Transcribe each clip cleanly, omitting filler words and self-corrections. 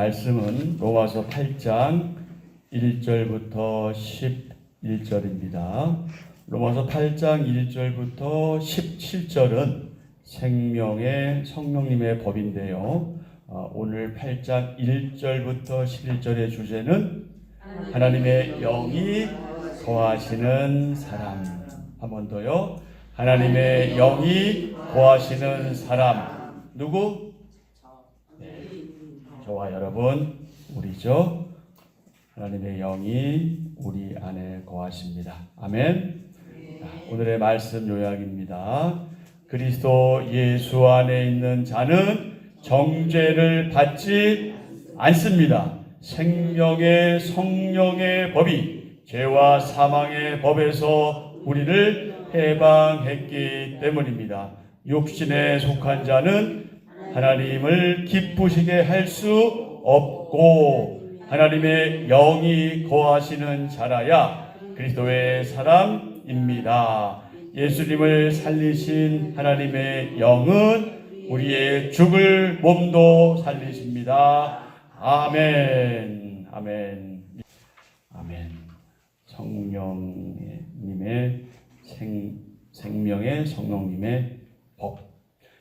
말씀은 로마서 8장 1절부터 11절입니다. 로마서 8장 1절부터 17절은 생명의 성령님의 법인데요. 오늘 8장 1절부터 11절의 주제는 하나님의 영이 거하시는 사람. 한 번 더요. 하나님의 영이 거하시는 사람. 누구? 저와 여러분, 우리죠. 하나님의 영이 우리 안에 거하십니다. 아멘. 오늘의 말씀 요약입니다. 그리스도 예수 안에 있는 자는 정죄를 받지 않습니다. 생명의 성령의 법이 죄와 사망의 법에서 우리를 해방했기 때문입니다. 육신에 속한 자는 하나님을 기쁘시게 할 수 없고 하나님의 영이 거하시는 자라야 그리스도의 사람입니다. 예수님을 살리신 하나님의 영은 우리의 죽을 몸도 살리십니다. 아멘. 아멘. 아멘. 성령님의 생명의 성령님의 법.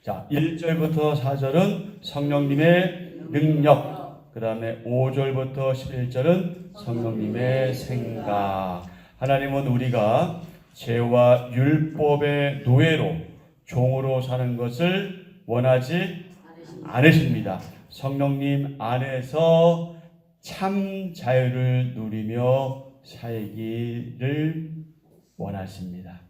자, 1절부터 4절은 성령님의 능력, 그 다음에 5절부터 11절은 성령님의 생각. 하나님은 우리가 죄와 율법의 노예로 종으로 사는 것을 원하지 않으십니다. 성령님 안에서 참 자유를 누리며 살기를 원하십니다.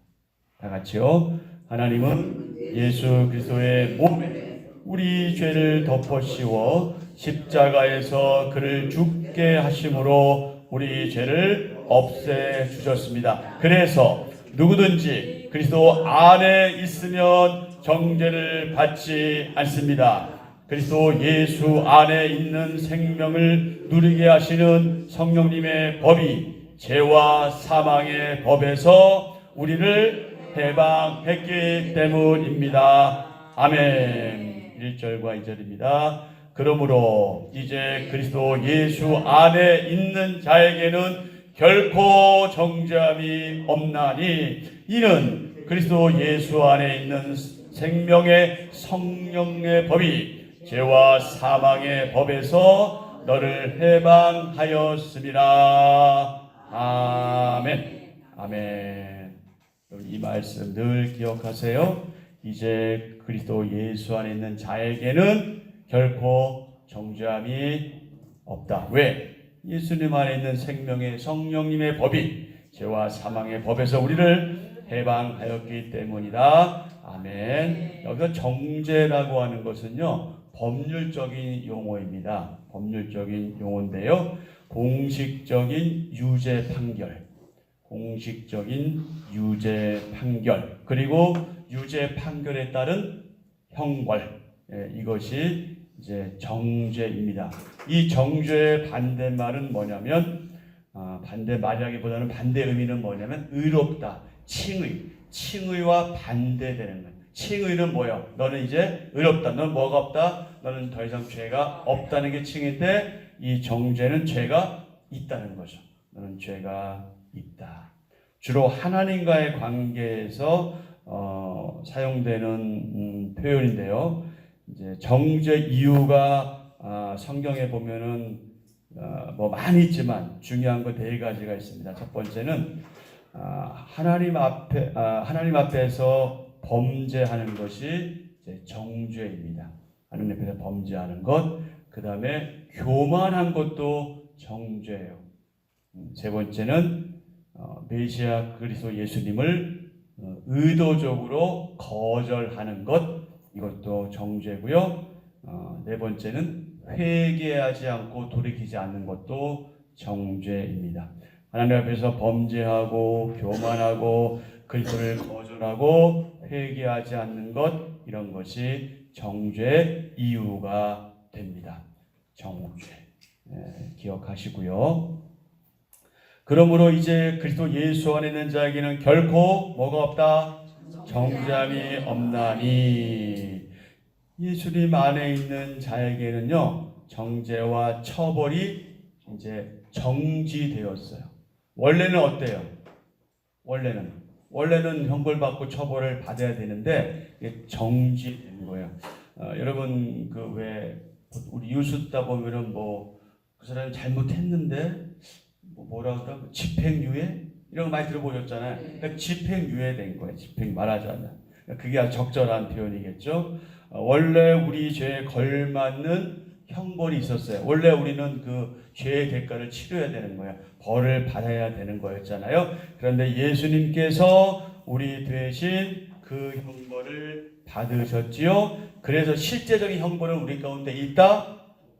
다 같이요. 하나님은 예수 그리스도의 몸에 우리 죄를 덮어씌워 십자가에서 그를 죽게 하심으로 우리 죄를 없애 주셨습니다. 그래서 누구든지 그리스도 안에 있으면 정죄를 받지 않습니다. 그리스도 예수 안에 있는 생명을 누리게 하시는 성령님의 법이 죄와 사망의 법에서 우리를 해방했기 때문입니다. 아멘. 1절과 2절입니다. 그러므로 이제 그리스도 예수 안에 있는 자에게는 결코 정죄함이 없나니 이는 그리스도 예수 안에 있는 생명의 성령의 법이 죄와 사망의 법에서 너를 해방하였습니다. 아멘. 아멘. 이 말씀 늘 기억하세요. 이제 그리스도 예수 안에 있는 자에게는 결코 정죄함이 없다. 왜? 예수님 안에 있는 생명의 성령님의 법이 죄와 사망의 법에서 우리를 해방하였기 때문이다. 아멘. 여기서 정죄라고 하는 것은요, 법률적인 용어입니다. 법률적인 용어인데요, 공식적인 유죄 판결, 공식적인 유죄 판결, 그리고 유죄 판결에 따른 형벌, 이것이 이제 정죄입니다. 이 정죄의 반대말은 뭐냐면, 반대말이라기보다는 반대 의미는 뭐냐면 의롭다, 칭의와 반대되는 거예요. 칭의는 뭐예요? 너는 이제 의롭다, 너는 뭐가 없다, 너는 더 이상 죄가 없다는 게 칭의인데, 이 정죄는 죄가 있다는 거죠. 너는 죄가 있다. 주로 하나님과의 관계에서 사용되는 표현인데요. 이제 정죄 이유가 성경에 보면은 뭐 많이 있지만 중요한 거 4가지가 있습니다. 첫 번째는 하나님 앞에서 범죄하는 것이 이제 정죄입니다. 하나님 앞에서 범죄하는 것. 그 다음에 교만한 것도 정죄예요. 세 번째는 메시아 그리스도 예수님을 의도적으로 거절하는 것, 이것도 정죄고요. 네 번째는 회개하지 않고 돌이키지 않는 것도 정죄입니다. 하나님 앞에서 범죄하고 교만하고 그리스도를 거절하고 회개하지 않는 것, 이런 것이 정죄의 이유가 됩니다. 정죄. 기억하시고요. 그러므로 이제 그리스도 예수 안에 있는 자에게는 결코 뭐가 없다? 정죄함이 없나니. 예수님 안에 있는 자에게는요, 정죄와 처벌이 이제 정지되었어요. 원래는 어때요? 원래는 형벌받고 처벌을 받아야 되는데 이게 정지된 거예요. 여러분 그 왜 우리 이웃 듣다 보면은 뭐 그 사람이 잘못했는데 뭐라 그러나 집행유예 이런 거 많이 들어보셨잖아요. 그러니까 집행유예된 거예요. 집행 말하자면 그게 아주 적절한 표현이겠죠. 원래 우리 죄에 걸맞는 형벌이 있었어요. 원래 우리는 그 죄의 대가를 치러야 되는 거예요. 벌을 받아야 되는 거였잖아요. 그런데 예수님께서 우리 대신 그 형벌을 받으셨지요. 그래서 실제적인 형벌은 우리 가운데 있다?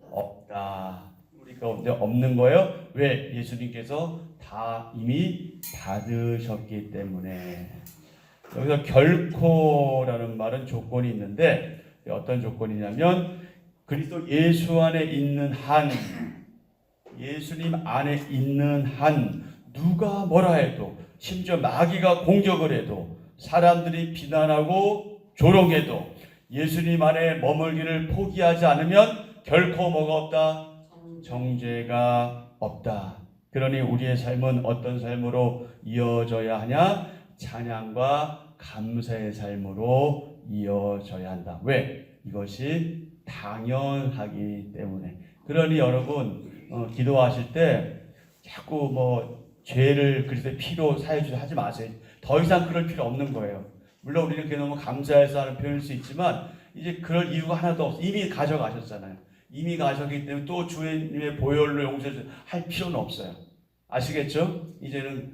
없다. 우리 가운데 없는 거예요. 왜? 예수님께서 다 이미 받으셨기 때문에. 여기서 결코라는 말은 조건이 있는데 어떤 조건이냐면 그리스도 예수 안에 있는 한, 예수님 안에 있는 한 누가 뭐라 해도 심지어 마귀가 공격을 해도 사람들이 비난하고 조롱해도 예수님 안에 머물기를 포기하지 않으면 결코 뭐가 없다? 정죄가 없다. 그러니 우리의 삶은 어떤 삶으로 이어져야 하냐? 찬양과 감사의 삶으로 이어져야 한다. 왜? 이것이 당연하기 때문에. 그러니 여러분 기도하실 때 자꾸 뭐 죄를 그리스도의 피로 사해 주려 하지 마세요. 더 이상 그럴 필요 없는 거예요. 물론 우리는 그게 너무 감사해서 하는 표현일 수 있지만 이제 그럴 이유가 하나도 없어. 이미 가져가셨잖아요. 이미 가셨기 때문에 또 주님의 보혈로 용서할 필요는 없어요. 아시겠죠? 이제는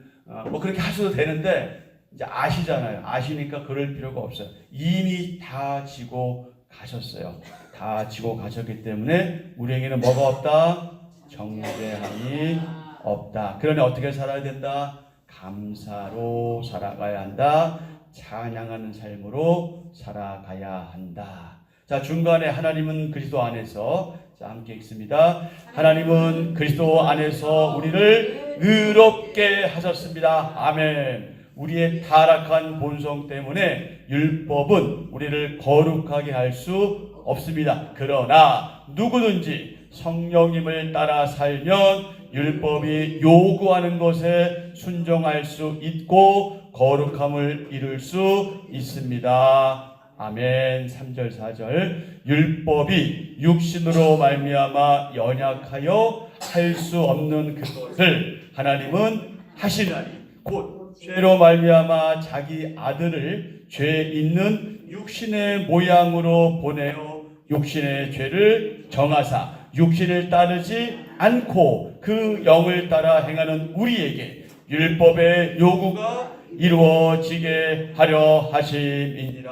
뭐 그렇게 하셔도 되는데 이제 아시잖아요. 아시니까 그럴 필요가 없어요. 이미 다 지고 가셨어요. 다 지고 가셨기 때문에 우리에게는 뭐가 없다? 정죄함이 없다. 그러니 어떻게 살아야 된다? 감사로 살아가야 한다. 찬양하는 삶으로 살아가야 한다. 자, 중간에 하나님은 그리스도 안에서, 자, 함께 읽습니다. 하나님은 그리스도 안에서 우리를 의롭게 하셨습니다. 아멘. 우리의 타락한 본성 때문에 율법은 우리를 거룩하게 할 수 없습니다. 그러나 누구든지 성령님을 따라 살면 율법이 요구하는 것에 순종할 수 있고 거룩함을 이룰 수 있습니다. 아멘. 3절 4절 율법이 육신으로 말미암아 연약하여 할 수 없는 그것을 하나님은 하시나니 곧 죄로 말미암아 자기 아들을 죄 있는 육신의 모양으로 보내어 육신의 죄를 정하사 육신을 따르지 않고 그 영을 따라 행하는 우리에게 율법의 요구가 이루어지게 하려 하심이니라.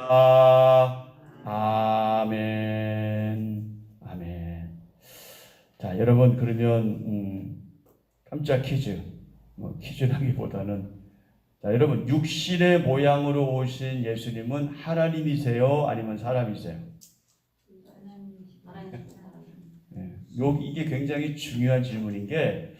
아멘. 아멘. 자, 여러분 그러면 깜짝 퀴즈. 퀴즈라기보다는 자, 여러분 육신의 모양으로 오신 예수님은 하나님이세요? 아니면 사람이세요? 이게 굉장히 중요한 질문인 게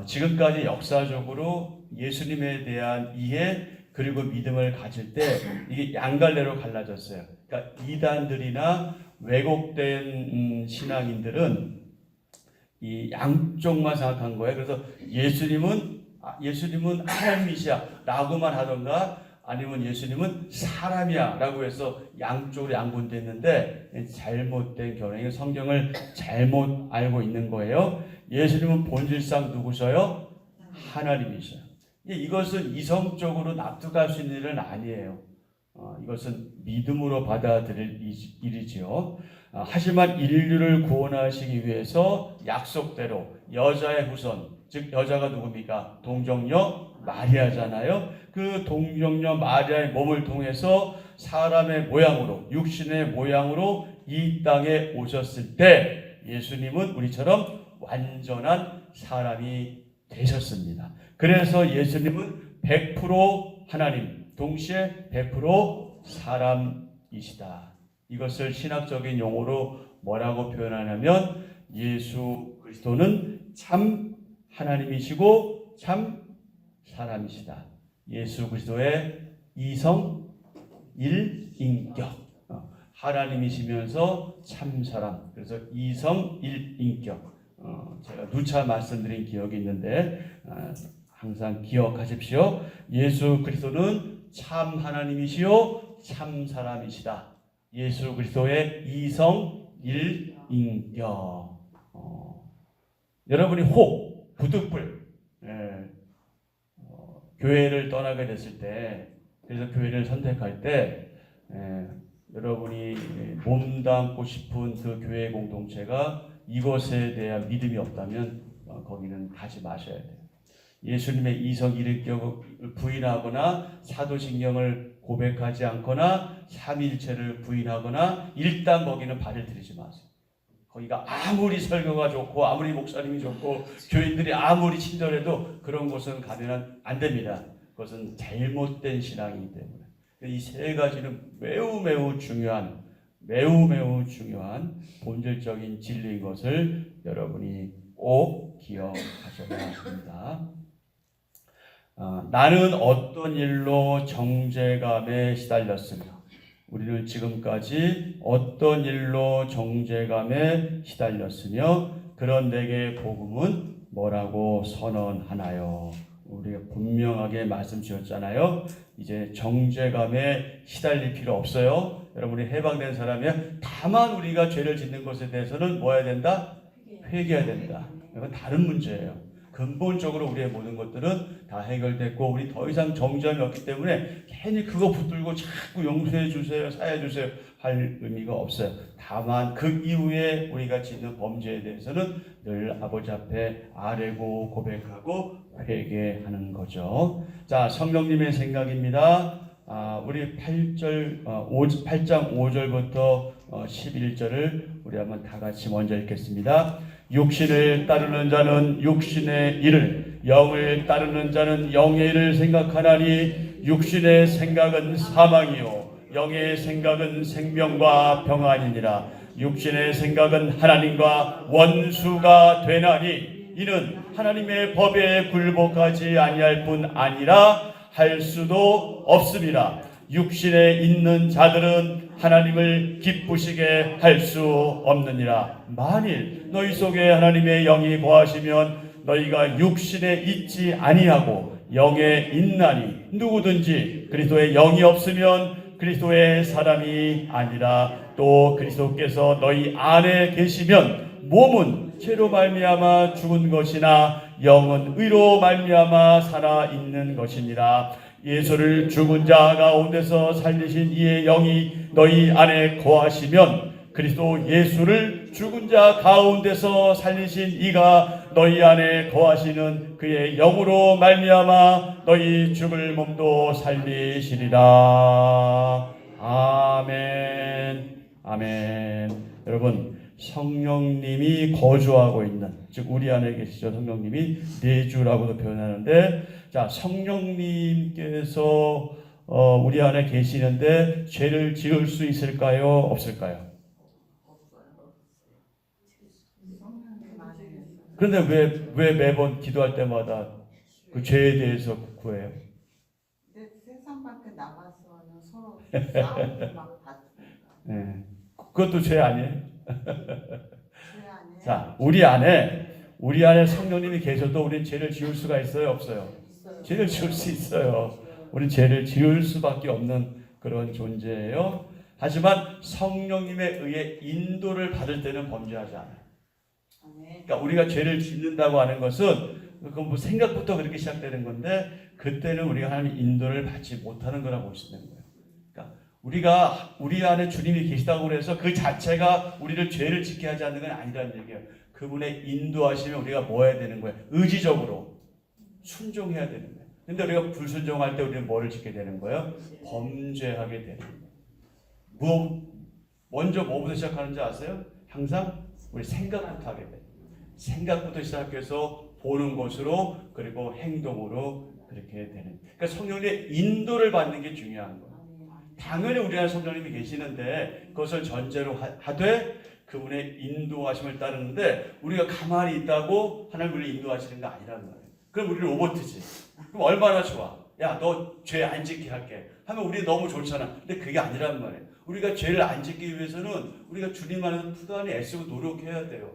지금까지 역사적으로 예수님에 대한 이해 그리고 믿음을 가질 때 이게 양갈래로 갈라졌어요. 그러니까 이단들이나 왜곡된 신앙인들은 이 양쪽만 생각한 거예요. 그래서 예수님은 하나님이시야 라고만 하던가 아니면 예수님은 사람이야 라고 해서 양쪽으로 양분됐는데 잘못된 견해에 성경을 잘못 알고 있는 거예요. 예수님은 본질상 누구셔요? 하나님이셔요. 이것은 이성적으로 납득할 수 있는 일은 아니에요. 이것은 믿음으로 받아들일 일이지요. 하지만 인류를 구원하시기 위해서 약속대로 여자의 후손, 즉 여자가 누굽니까? 동정녀 마리아잖아요. 그 동정녀 마리아의 몸을 통해서 사람의 모양으로, 육신의 모양으로 이 땅에 오셨을 때 예수님은 우리처럼 완전한 사람이 되셨습니다. 그래서 예수님은 100% 하나님, 동시에 100% 사람이시다. 이것을 신학적인 용어로 뭐라고 표현하냐면 예수 그리스도는 참 하나님이시고 참 사람이시다. 예수 그리스도의 이성 일인격. 하나님이시면서 참사람. 그래서 이성 일인격. 제가 누차 말씀드린 기억이 있는데 항상 기억하십시오. 예수 그리스도는 참 하나님이시요 참 사람이시다. 예수 그리스도의 이성 일인격. 여러분이 혹 부득불 교회를 떠나게 됐을 때, 그래서 교회를 선택할 때 여러분이 몸담고 싶은 그 교회 공동체가 이것에 대한 믿음이 없다면 거기는 가지 마셔야 돼요. 예수님의 이성 일인격을 부인하거나 사도신경을 고백하지 않거나 삼위일체를 부인하거나 일단 거기는 발을 들이지 마세요. 거기가 아무리 설교가 좋고 아무리 목사님이 좋고 교인들이 아무리 친절해도 그런 곳은 가면 안 됩니다. 그것은 잘못된 신앙이기 때문에 이 세 가지는 매우 중요한 본질적인 진리인 것을 여러분이 꼭 기억하셔야 합니다. 나는 어떤 일로 정죄감에 시달렸으며, 우리는 지금까지 어떤 일로 정죄감에 시달렸으며 그런 내게 복음은 뭐라고 선언하나요? 우리가 분명하게 말씀 주셨잖아요. 이제 정죄감에 시달릴 필요 없어요. 여러분이 해방된 사람이야. 다만 우리가 죄를 짓는 것에 대해서는 뭐 해야 된다? 회개해야 된다. 이건 다른 문제예요. 근본적으로 우리의 모든 것들은 다 해결됐고 우리 더 이상 정죄함이 없기 때문에 괜히 그거 붙들고 자꾸 용서해 주세요, 사해 주세요 할 의미가 없어요. 다만 그 이후에 우리가 짓는 범죄에 대해서는 늘 아버지 앞에 아뢰고 고백하고 회개하는 거죠. 자, 성령님의 생각입니다. 우리 8장 5절부터 11절을 우리 한번 다 같이 먼저 읽겠습니다. 육신을 따르는 자는 육신의 일을, 영을 따르는 자는 영의 일을 생각하나니 육신의 생각은 사망이요 영의 생각은 생명과 평안이니라. 육신의 생각은 하나님과 원수가 되나니 이는 하나님의 법에 굴복하지 아니할 뿐 아니라 할 수도 없습니다. 육신에 있는 자들은 하나님을 기쁘시게 할 수 없느니라. 만일 너희 속에 하나님의 영이 거하시면 너희가 육신에 있지 아니하고 영에 있나니 누구든지 그리스도의 영이 없으면 그리스도의 사람이 아니라. 또 그리스도께서 너희 안에 계시면 몸은 죄로 말미암아 죽은 것이나 영은 의로 말미암아 살아 있는 것이니라. 예수를 죽은 자 가운데서 살리신 이의 영이 너희 안에 거하시면 그리스도 예수를 죽은 자 가운데서 살리신 이가 너희 안에 거하시는 그의 영으로 말미암아 너희 죽을 몸도 살리시리라. 아멘. 아멘. 여러분, 성령님이 거주하고 있는, 즉 우리 안에 계시죠. 성령님이 내주라고도 표현하는데, 자, 성령님께서 우리 안에 계시는데 죄를 지을 수 있을까요? 없을까요? 그런데 왜 매번 기도할 때마다 그 죄에 대해서 구해요? 세상 밖에 나가서는 서로 싸우고 막 다투니까. 네. 그것도 죄 아니에요? 죄 아니에요? 자, 우리 안에 성령님이 계셔도 우리는 죄를 지을 수가 있어요, 없어요? 죄를 지을 수 있어요. 우리는 죄를 지을 수밖에 없는 그런 존재예요. 하지만 성령님에 의해 인도를 받을 때는 범죄하지 않아요. 그러니까 우리가 죄를 짓는다고 하는 것은 그건 뭐 생각부터 그렇게 시작되는 건데, 그때는 우리가 하나님의 인도를 받지 못하는 거라고 볼 수 있는 거예요. 그러니까 우리가 우리 안에 주님이 계시다고 해서 그 자체가 우리를 죄를 짓게 하지 않는 건 아니라는 얘기예요. 그분의 인도하시면 우리가 뭐 해야 되는 거예요? 의지적으로 순종해야 되는 거예요. 근데 우리가 불순종할 때 우리는 뭐를 짓게 되는 거예요? 범죄하게 되는 거예요. 먼저 뭐부터 시작하는지 아세요? 항상 우리 생각부터 하게 돼요. 생각부터 시작해서 보는 것으로, 그리고 행동으로 그렇게 되는. 그러니까 성령님의 인도를 받는 게 중요한 거예요. 당연히 우리 안에 성령님이 계시는데 그것을 전제로 하되 그분의 인도하심을 따르는데, 우리가 가만히 있다고 하나님 우리를 인도하시는 거 아니라는 거예요. 그럼 우리를 오버트지. 그럼 얼마나 좋아. 야, 너 죄 안 짓게 할게. 하면 우리 너무 좋잖아. 근데 그게 아니란 말이에요. 우리가 죄를 안 짓기 위해서는 우리가 주님 안에서 부단히 애쓰고 노력해야 돼요.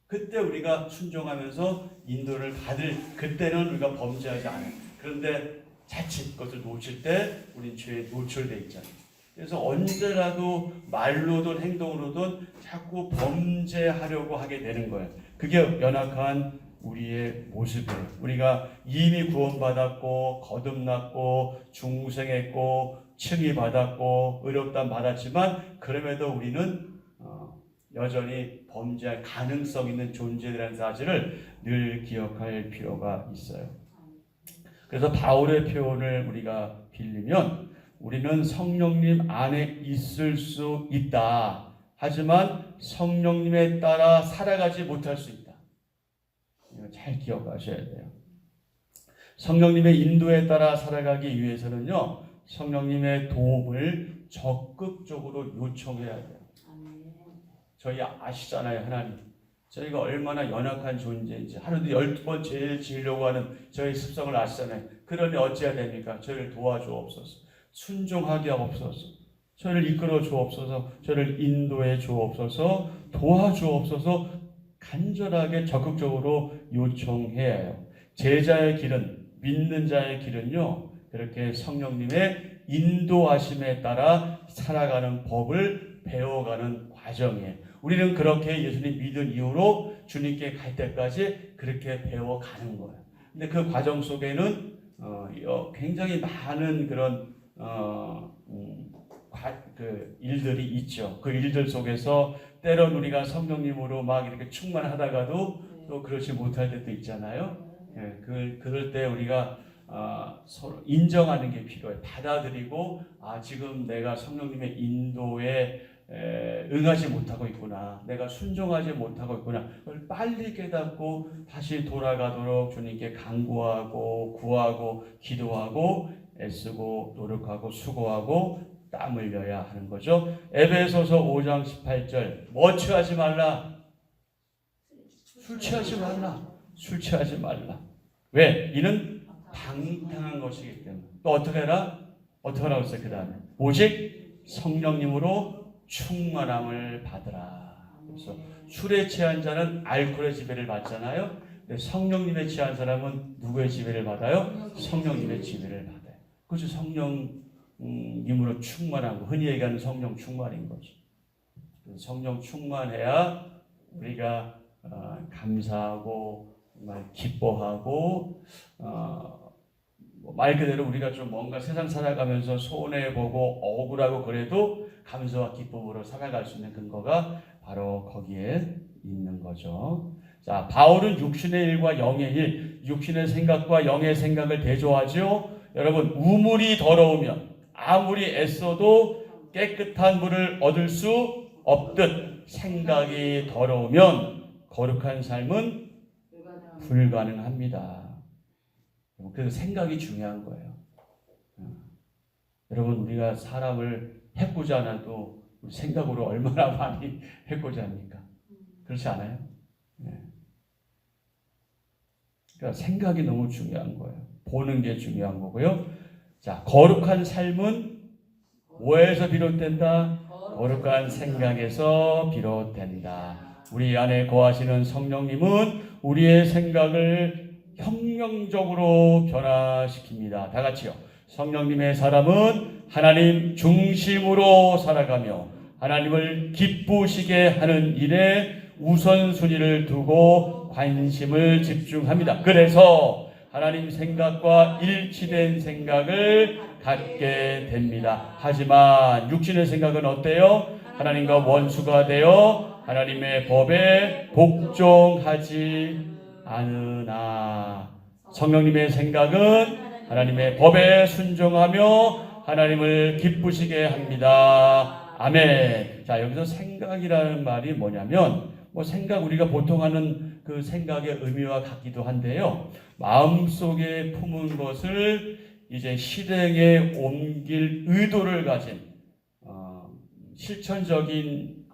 그때 우리가 순종하면서 인도를 받을 그때는 우리가 범죄하지 않아요. 그런데 자칫 그것을 놓칠 때 우린 죄에 노출돼 있잖아요. 그래서 언제라도 말로든 행동으로든 자꾸 범죄하려고 하게 되는 거예요. 그게 연약한 우리의 모습이에요. 우리가 이미 구원받았고 거듭났고 중생했고 칭의받았고 의롭다함 받았지만 그럼에도 우리는 여전히 범죄할 가능성 있는 존재라는 사실을 늘 기억할 필요가 있어요. 그래서 바울의 표현을 우리가 빌리면 우리는 성령님 안에 있을 수 있다. 하지만 성령님에 따라 살아가지 못할 수 있다. 이거 잘 기억하셔야 돼요. 성령님의 인도에 따라 살아가기 위해서는요, 성령님의 도움을 적극적으로 요청해야 돼요. 저희 아시잖아요, 하나님. 저희가 얼마나 연약한 존재인지 하루도 12번 죄를 지으려고 하는 저희 습성을 아시잖아요. 그러니 어찌해야 됩니까? 저희를 도와주옵소서. 순종하게 하옵소서. 저희를 이끌어 주옵소서. 저희를 인도해 주옵소서. 도와주옵소서. 간절하게 적극적으로 요청해야 해요. 제자의 길은, 믿는 자의 길은요, 그렇게 성령님의 인도하심에 따라 살아가는 법을 배워가는 과정이에요. 우리는 그렇게 예수님 믿은 이후로 주님께 갈 때까지 그렇게 배워가는 거예요. 근데 그 과정 속에는 굉장히 많은 그런 그 일들이 있죠. 그 일들 속에서 때론 우리가 성령님으로 막 이렇게 충만하다가도 또 그렇지 못할 때도 있잖아요. 예, 그럴 때 우리가 서로 인정하는 게 필요해요. 받아들이고 지금 내가 성령님의 인도에 응하지 못하고 있구나. 내가 순종하지 못하고 있구나. 그걸 빨리 깨닫고 다시 돌아가도록 주님께 간구하고 구하고 기도하고 애쓰고 노력하고 수고하고 땀 흘려야 하는 거죠. 에베소서 5장 18절 뭐 취하지 말라. 술 취하지 말라. 술 취하지 말라. 왜? 이는 방탕한 것이기 때문에. 또 어떻게 해라? 어떻게 하라고 했어요? 그 다음에 오직 성령님으로 충만함을 받으라. 그래서 술에 취한 자는 알코올의 지배를 받잖아요. 근데 성령님에 취한 사람은 누구의 지배를 받아요? 성령님의 지배를 받아요. 그것이 성령님으로 충만하고 흔히 얘기하는 성령 충만인 거죠. 성령 충만해야 우리가 감사하고 정말 기뻐하고 말 그대로 우리가 좀 뭔가 세상 살아가면서 손해보고 억울하고 그래도 감사와 기쁨으로 살아갈 수 있는 근거가 바로 거기에 있는 거죠. 자, 바울은 육신의 일과 영의 일, 육신의 생각과 영의 생각을 대조하죠. 여러분, 우물이 더러우면 아무리 애써도 깨끗한 물을 얻을 수 없듯 생각이 더러우면 거룩한 삶은 불가능합니다. 그래서 생각이 중요한 거예요. 여러분, 우리가 사람을 해코지 않아도 우리 생각으로 얼마나 많이 해코지 합니까? 그렇지 않아요? 네. 그러니까 생각이 너무 중요한 거예요. 보는 게 중요한 거고요. 자, 거룩한 삶은 뭐에서 비롯된다? 거룩한 생각에서 비롯된다. 우리 안에 거하시는 성령님은 우리의 생각을 혁명적으로 변화시킵니다. 다 같이요. 성령님의 사람은 하나님 중심으로 살아가며 하나님을 기쁘시게 하는 일에 우선순위를 두고 관심을 집중합니다. 그래서 하나님 생각과 일치된 생각을 갖게 됩니다. 하지만 육신의 생각은 어때요? 하나님과 원수가 되어 하나님의 법에 복종하지 않으나 성령님의 생각은 하나님의 법에 순종하며 하나님을 기쁘시게 합니다. 아멘. 자, 여기서 생각이라는 말이 뭐냐면 생각 우리가 보통 하는 그 생각의 의미와 같기도 한데요. 마음속에 품은 것을 이제 실행에 옮길 의도를 가진 실천적인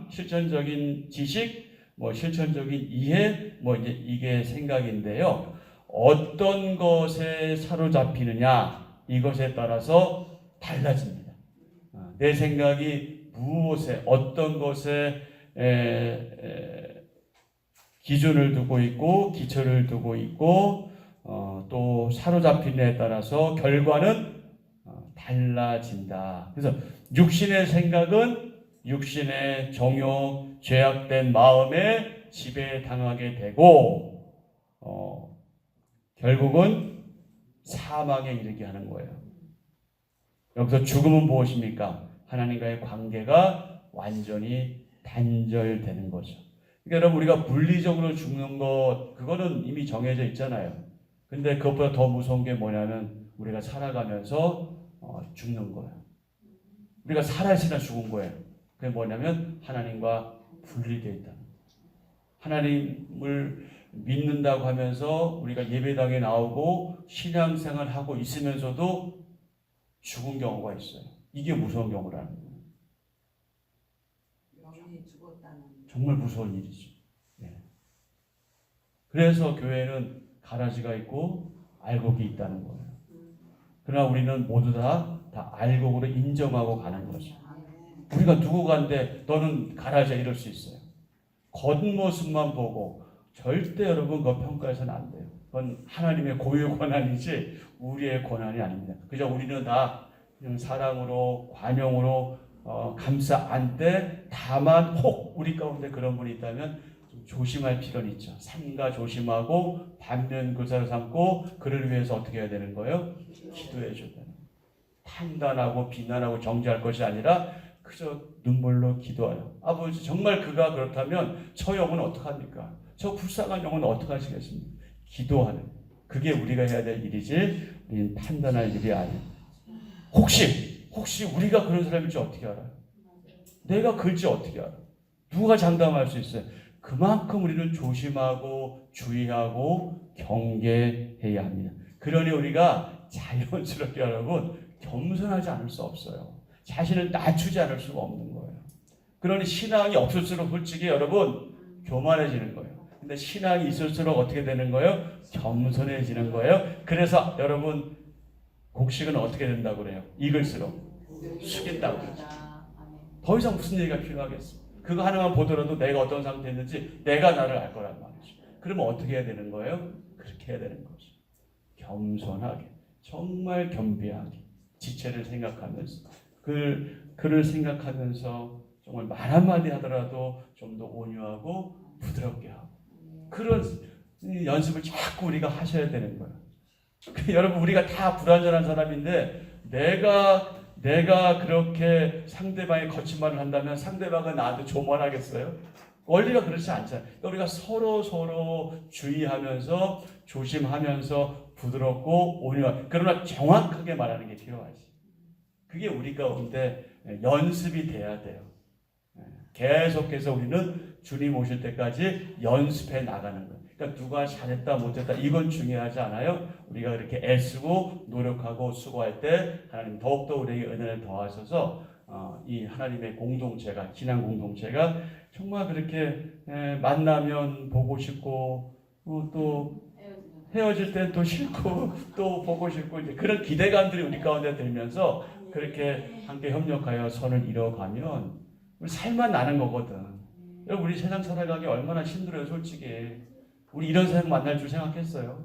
실천적인 지식, 실천적인 이해, 이제 이게 생각인데요. 어떤 것에 사로잡히느냐, 이것에 따라서 달라집니다. 내 생각이 무엇에 어떤 것에 기준을 두고 있고 기초를 두고 있고 또 사로잡힌에 따라서 결과는 달라진다. 그래서 육신의 생각은 육신의 정욕, 죄악된 마음에 지배당하게 되고 결국은 사망에 이르게 하는 거예요. 여기서 죽음은 무엇입니까? 하나님과의 관계가 완전히 단절되는 거죠. 그러니까 여러분 우리가 물리적으로 죽는 것 그거는 이미 정해져 있잖아요. 근데 그것보다 더 무서운 게 뭐냐면 우리가 살아가면서 죽는 거예요. 우리가 살아있으나 죽은 거예요. 그게 뭐냐면 하나님과 분리되어 있다. 하나님을 믿는다고 하면서 우리가 예배당에 나오고 신앙생활 하고 있으면서도 죽은 경우가 있어요. 이게 무서운 경우라는 거예요. 영이 죽었다는. 정말 무서운 일이죠. 네. 그래서 교회는 가라지가 있고 알곡이 있다는 거예요. 그러나 우리는 모두 다 알곡으로 인정하고 가는 거죠. 우리가 누구간데 너는 가라지야 이럴 수 있어요. 겉모습만 보고 절대 여러분 그거 평가해서는 안 돼요. 그건 하나님의 고유 권한이지 우리의 권한이 아닙니다. 그저 우리는 다 그냥 사랑으로 관용으로 감싸 안되 다만 혹 우리 가운데 그런 분이 있다면 좀 조심할 필요는 있죠. 삼가 조심하고 반면교사를 삼고 그를 위해서 어떻게 해야 되는 거예요? 기도해 줘야 되는 거예요. 판단하고 비난하고 정죄할 것이 아니라 그저 눈물로 기도하여 아버지 정말 그가 그렇다면 저 영혼은 어떡합니까? 저 불쌍한 영혼은 어떡하시겠습니까? 기도하는 그게 우리가 해야 될 일이지 우리는 판단할 일이 아니에요. 혹시 우리가 그런 사람일지 어떻게 알아요? 내가 그럴지 어떻게 알아요? 누가 장담할 수 있어요? 그만큼 우리는 조심하고 주의하고 경계해야 합니다. 그러니 우리가 자연스럽게 여러분 겸손하지 않을 수 없어요. 자신을 낮추지 않을 수가 없는 거예요. 그러니 신앙이 없을수록 솔직히 여러분 교만해지는 거예요. 근데 신앙이 있을수록 어떻게 되는 거예요? 겸손해지는 거예요. 그래서 여러분 곡식은 어떻게 된다고 그래요? 익을수록 숙인다고 그러죠. 더 이상 무슨 얘기가 필요하겠어? 그거 하나만 보더라도 내가 어떤 상태였는지 내가 나를 알 거란 말이죠. 그러면 어떻게 해야 되는 거예요? 그렇게 해야 되는 거죠. 겸손하게, 정말 겸비하게, 지체를 생각하면서 그를 생각하면서 정말 말 한마디 하더라도 좀 더 온유하고 부드럽게 하고 그런 연습을 자꾸 우리가 하셔야 되는 거예요. 여러분 우리가 다 불완전한 사람인데 내가 그렇게 상대방의 거친 말을 한다면 상대방은 나한테 조언하겠어요? 원리가 그렇지 않잖아요. 우리가 서로 주의하면서 조심하면서 부드럽고 온유하게 그러나 정확하게 말하는 게 필요하지. 그게 우리 가운데 연습이 돼야 돼요. 계속해서 우리는 주님 오실 때까지 연습해 나가는 거예요. 그러니까 누가 잘했다 못했다 이건 중요하지 않아요. 우리가 그렇게 애쓰고 노력하고 수고할 때 하나님 더욱더 우리에게 은혜를 더하셔서 이 하나님의 공동체가 신앙 공동체가 정말 그렇게 만나면 보고 싶고 또 헤어질 땐 또 싫고 또 보고 싶고 이제 그런 기대감들이 우리 가운데 들면서 그렇게 함께 협력하여 선을 이뤄가면 우리 살만 나는 거거든. 우리 세상 살아가기 얼마나 힘들어요, 솔직히. 우리 이런 세상 만날 줄 생각했어요.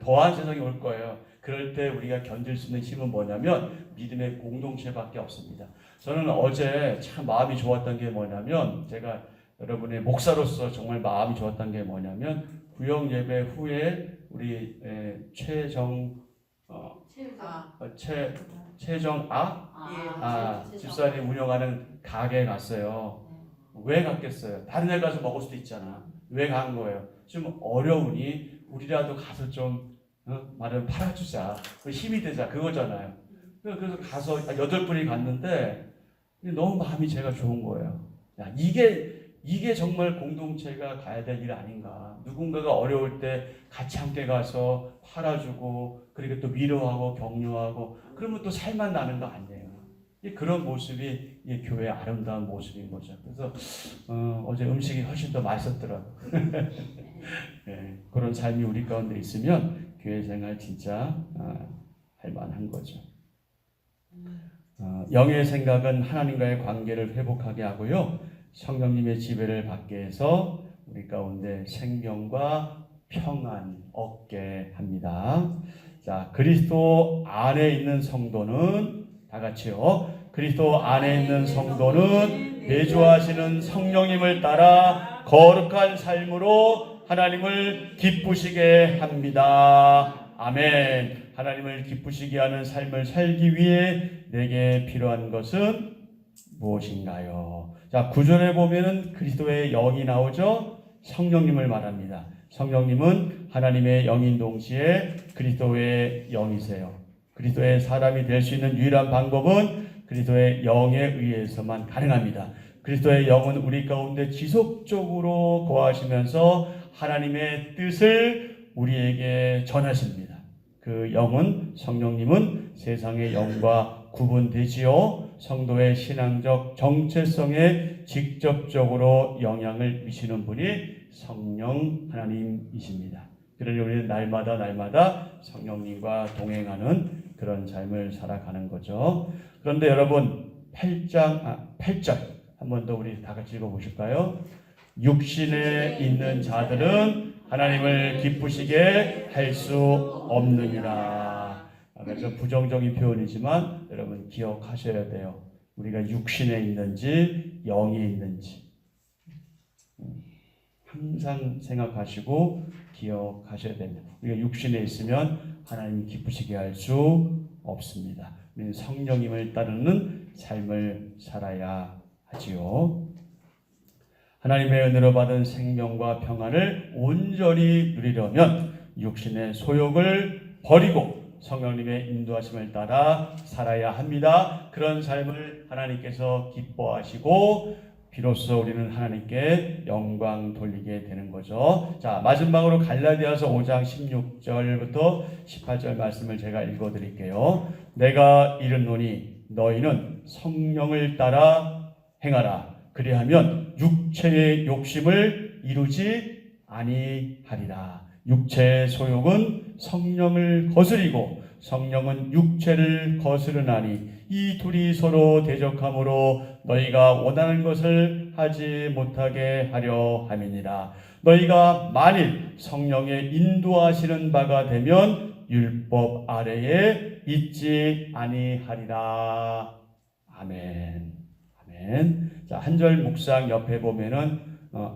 더한 세상이 올 거예요. 그럴 때 우리가 견딜 수 있는 힘은 뭐냐면 믿음의 공동체밖에 없습니다. 저는 어제 참 마음이 좋았던 게 뭐냐면 제가 여러분의 목사로서 정말 마음이 좋았던 게 뭐냐면 구역 예배 후에 우리 집사님 운영하는 가게에 갔어요. 왜 갔겠어요? 다른 데 가서 먹을 수도 있잖아. 왜 간 거예요? 좀 어려우니 우리라도 가서 좀 말을 팔아주자. 힘이 되자. 그거잖아요. 그래서 가서 8분이 갔는데 너무 마음이 제가 좋은 거예요. 야, 이게 정말 공동체가 가야 될 일 아닌가. 누군가가 어려울 때 같이 함께 가서 팔아주고 그리고 또 위로하고 격려하고 그러면 또 살만 나는 거 아니에요. 그런 모습이 이 교회의 아름다운 모습인 거죠. 그래서 어제 음식이 훨씬 더 맛있었더라고요. 네, 그런 삶이 우리 가운데 있으면 교회 생활 진짜 할 만한 거죠. 영의 생각은 하나님과의 관계를 회복하게 하고요. 성령님의 지배를 받게 해서 우리 가운데 생명과 평안 얻게 합니다. 자, 그리스도 안에 있는 성도는 다 같이요. 그리스도 안에 있는 성도는 내주하시는 성령님을 따라 거룩한 삶으로 하나님을 기쁘시게 합니다. 아멘. 하나님을 기쁘시게 하는 삶을 살기 위해 내게 필요한 것은 무엇인가요? 자, 9절에 보면은 그리스도의 영이 나오죠. 성령님을 말합니다. 성령님은 하나님의 영인 동시에 그리스도의 영이세요. 그리스도의 사람이 될 수 있는 유일한 방법은 그리스도의 영에 의해서만 가능합니다. 그리스도의 영은 우리 가운데 지속적으로 거하시면서 하나님의 뜻을 우리에게 전하십니다. 그 영은, 성령님은 세상의 영과 구분되지요. 성도의 신앙적 정체성에 직접적으로 영향을 미치는 분이 성령 하나님이십니다. 그러니 우리는 날마다 성령님과 동행하는 그런 삶을 살아가는 거죠. 그런데 여러분 8절 한 번 더 우리 다 같이 읽어보실까요? 육신에 있는 자들은 하나님을 기쁘시게 할 수 없느니라. 그래서 부정적인 표현이지만 여러분 기억하셔야 돼요. 우리가 육신에 있는지 영에 있는지 항상 생각하시고 기억하셔야 됩니다. 우리가 육신에 있으면 하나님 기쁘시게 할 수 없습니다. 우리는 성령님을 따르는 삶을 살아야 하지요. 하나님의 은혜로 받은 생명과 평안을 온전히 누리려면 육신의 소욕을 버리고 성령님의 인도하심을 따라 살아야 합니다. 그런 삶을 하나님께서 기뻐하시고 비로소 우리는 하나님께 영광 돌리게 되는 거죠. 자, 마지막으로 갈라디아서 5장 16절부터 18절 말씀을 제가 읽어드릴게요. 내가 이르노니 너희는 성령을 따라 행하라. 그리하면 육체의 욕심을 이루지 아니하리라. 육체의 소욕은 성령을 거스리고 성령은 육체를 거스르나니 이 둘이 서로 대적하므로 너희가 원하는 것을 하지 못하게 하려 함이니라. 너희가 만일 성령의 인도하시는 바가 되면 율법 아래에 있지 아니하리라. 아멘. 아멘. 자, 한절 묵상 옆에 보면은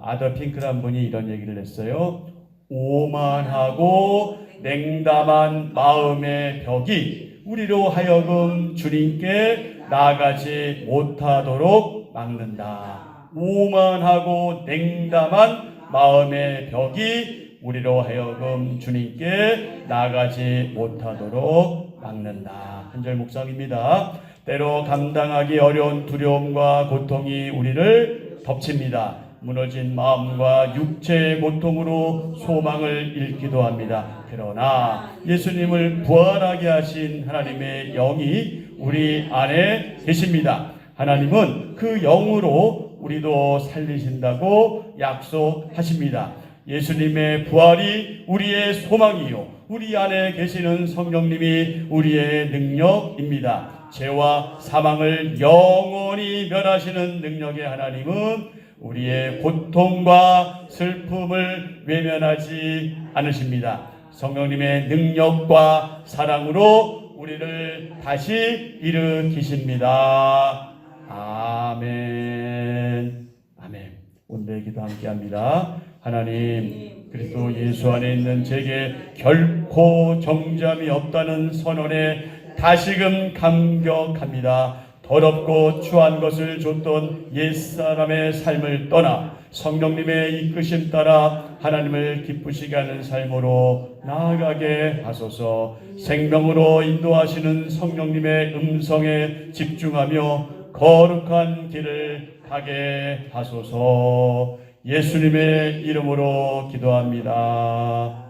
아더 핑크란 분이 이런 얘기를 했어요. 오만하고 냉담한 마음의 벽이 우리로 하여금 주님께 나아가지 못하도록 막는다. 오만하고 냉담한 마음의 벽이 우리로 하여금 주님께 나아가지 못하도록 막는다. 한절 묵상입니다. 때로 감당하기 어려운 두려움과 고통이 우리를 덮칩니다. 무너진 마음과 육체의 고통으로 소망을 잃기도 합니다. 그러나 예수님을 부활하게 하신 하나님의 영이 우리 안에 계십니다. 하나님은 그 영으로 우리도 살리신다고 약속하십니다. 예수님의 부활이 우리의 소망이요, 우리 안에 계시는 성령님이 우리의 능력입니다. 죄와 사망을 영원히 멸하시는 능력의 하나님은 우리의 고통과 슬픔을 외면하지 않으십니다. 성령님의 능력과 사랑으로 우리를 다시 일으키십니다. 아멘. 아멘. 오늘의 기도 함께합니다. 하나님, 그리스도 예수 안에 있는 제게 결코 정잠이 없다는 선언에 다시금 감격합니다. 더럽고 추한 것을 줬던 옛사람의 삶을 떠나 성령님의 이끄심 따라 하나님을 기쁘시게 하는 삶으로 나아가게 하소서. 생명으로 인도하시는 성령님의 음성에 집중하며 거룩한 길을 가게 하소서. 예수님의 이름으로 기도합니다.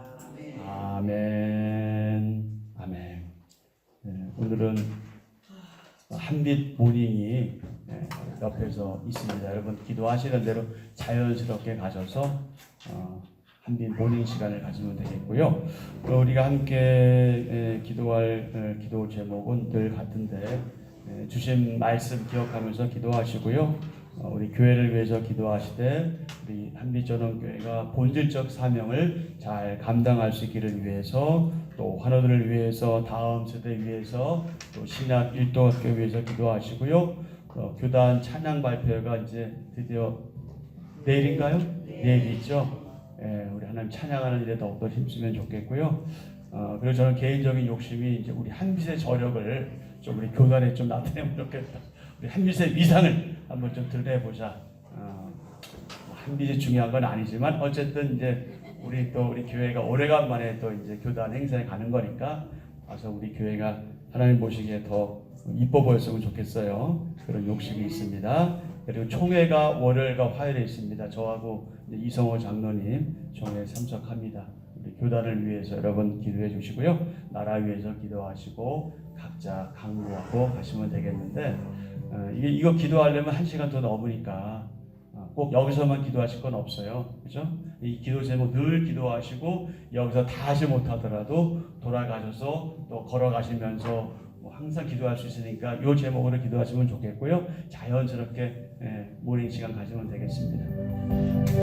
아멘. 아멘. 네, 오늘은 한빛 모닝이 옆에서 있습니다. 여러분 기도하시는 대로 자연스럽게 가셔서 한비 모닝 시간을 가지면 되겠고요. 우리가 함께 기도할 기도 제목은 늘 같은데 주신 말씀 기억하면서 기도하시고요. 우리 교회를 위해서 기도하시되 우리 한비전원교회가 본질적 사명을 잘 감당할 수 있기를 위해서 또 환우들을 위해서 다음 세대 위해서 또 신약 일도학교 위해서 기도하시고요. 교단 찬양 발표가 이제 드디어 내일인가요? 내일이죠. 우리 하나님 찬양하는 일에 더욱더 힘쓰면 좋겠고요. 그리고 저는 개인적인 욕심이 이제 우리 한빛의 저력을 좀 우리 교단에 좀 나타내면 좋겠다. 우리 한빛의 위상을 한번 좀 드러내보자. 한빛이 중요한 건 아니지만 어쨌든 이제 우리 교회가 오래간만에 또 이제 교단 행사에 가는 거니까 와서 우리 교회가 하나님 보시기에 더 이뻐 보였으면 좋겠어요. 그런 욕심이 있습니다. 그리고 총회가 월요일과 화요일에 있습니다. 저하고 이성호 장로님 총회에 참석합니다. 우리 교단을 위해서 여러분 기도해 주시고요. 나라 위해서 기도하시고 각자 강구하고 가시면 되겠는데 이거 기도하려면 1시간 더 넘으니까 꼭 여기서만 기도하실 건 없어요. 그죠? 이 기도 제목 늘 기도하시고 여기서 다 하지 못하더라도 돌아가셔서 또 걸어가시면서 항상 기도할 수 있으니까 이 제목으로 기도하시면 좋겠고요. 자연스럽게 모닝 시간 가지면 되겠습니다.